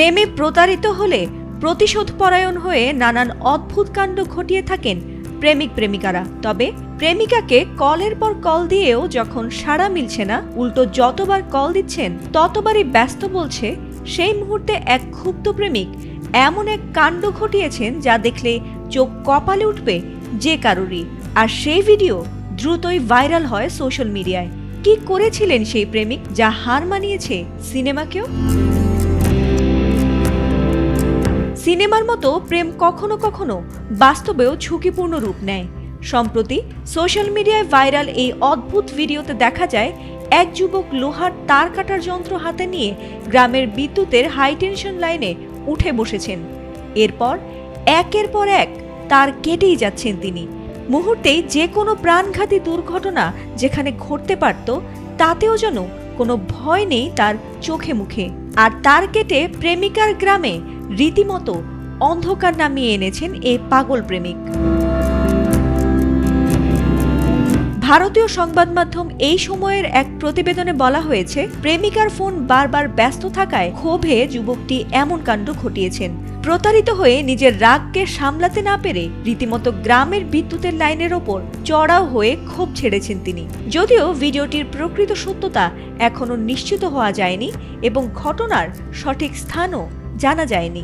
প্রেমে প্রতারিত হলে প্রতিশোধ পরায়ণ হয়ে নানান অদ্ভুত কাণ্ড ঘটিয়ে থাকেন প্রেমিক প্রেমিকারা। তবে প্রেমিকাকে কলের পর কল দিয়েও যখন সাড়া মিলছে না, উল্টো যতবার কল দিচ্ছেন ততবারই ব্যস্ত বলছে, সেই মুহূর্তে এক ক্ষুব্ধ প্রেমিক এমন এক কাণ্ড ঘটিয়েছেন যা দেখলে চোখ কপালে উঠবে যে কারোরই। আর সেই ভিডিও দ্রুতই ভাইরাল হয় সোশ্যাল মিডিয়ায়। কি করেছিলেন সেই প্রেমিক যা হার মানিয়েছে সিনেমাকেও? সিনেমার মতো প্রেম কখনো কখনো বাস্তবেও ঝুঁকিপূর্ণ রূপ নেয়। সম্প্রতি সোশ্যাল মিডিয়ায় ভাইরাল এই অদ্ভুত ভিডিওতে দেখা যায় এক যুবক লোহার তার কাটার যন্ত্র হাতে নিয়ে গ্রামের বিদ্যুতের হাইটেনশন লাইনে উঠে বসেছেন। এরপর একের পর এক তার কেটেই যাচ্ছেন তিনি। মুহূর্তেই যে কোনো প্রাণঘাতী দুর্ঘটনা যেখানে ঘটতে পারত তাতেও যেন কোনো ভয় নেই তার চোখে মুখে। আর তার কেটে প্রেমিকার গ্রামে রীতিমতো অন্ধকার নামিয়ে এনেছেন এই পাগল প্রেমিক। ভারতীয় সংবাদ মাধ্যম এই সময়ের এক প্রতিবেদনে বলা হয়েছে, প্রেমিকার ফোন বারবার ব্যস্ত থাকায় ক্ষোভে যুবকটি এমন কাণ্ড ঘটিয়েছেন। প্রতারিত হয়ে নিজের রাগকে সামলাতে না পেরে রীতিমতো গ্রামের বিদ্যুতের লাইনের ওপর চড়াও হয়ে ক্ষোভ ছেড়েছেন তিনি। যদিও ভিডিওটির প্রকৃত সত্যতা এখনো নিশ্চিত হওয়া যায়নি এবং ঘটনার সঠিক স্থানও জানা যায়নি।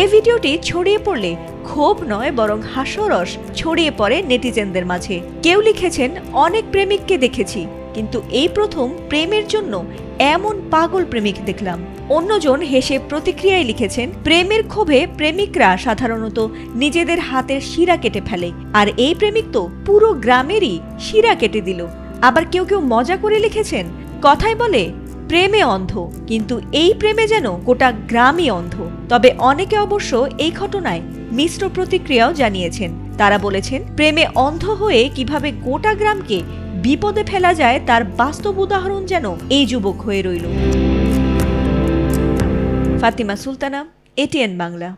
এই ভিডিওটি ছড়িয়ে পড়লে ক্ষোভ নয় বরং হাস্যরস ছড়িয়ে পড়ে নেটিজেনদের মাঝে। কেউ লিখেছেন, অনেক প্রেমিককে দেখেছি কিন্তু এই প্রথম প্রেমের জন্য এমন পাগল প্রেমিক দেখলাম। অন্যজন হেসে প্রতিক্রিয়ায় লিখেছেন, প্রেমের ক্ষোভে প্রেমিকরা সাধারণত নিজেদের হাতের শিরা কেটে ফেলে, আর এই প্রেমিক তো পুরো গ্রামেরই শিরা কেটে দিল। আবার কেউ কেউ মজা করে লিখেছেন, কথায় বলে প্রেমে অন্ধ, কিন্তু এই প্রেমে যেন গোটা গ্রামই অন্ধ। তবে অনেকে অবশ্য এই ঘটনায় মিশ্র প্রতিক্রিয়াও জানিয়েছেন। তারা বলেছেন, প্রেমে অন্ধ হয়ে কিভাবে গোটা গ্রামকে বিপদে ফেলা যায় তার বাস্তব উদাহরণ যেন এই যুবক হয়ে রইল। ফাতিমা সুলতানা, এটিএন বাংলা।